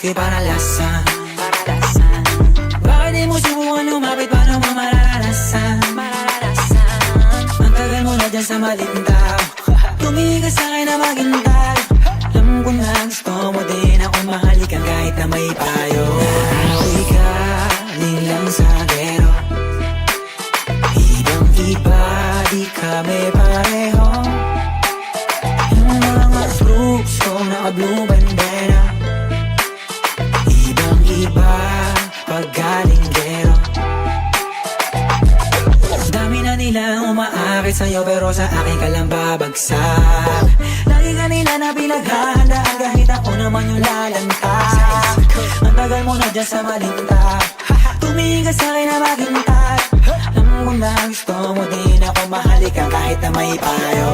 ako'y panalasan. Bakit di mo subukan lumapit, paano mo mararanasan? Ang tagal mo na dyan sa malindaw, tumingin ka sa'kin na maghintay. Alam ko na gusto mo din ako mahalikan kahit na may payo. Ako'y galing lang sa gero, ibang iba, di kami pareho. Yung mga fruits ko naka-blue bandera, ibang iba pag galing gero. Dami na nilang umaakit sa'yo pero sa akin ka lang babagsak. Lagi ka nila na pinaghahandaan kahit ako naman yung lalanta. Ang tagal mo na dyan sa malinta, tumingin ka sa'kin na maghintay. Alam ko na gusto mo din ako mahalikan kahit na may payo.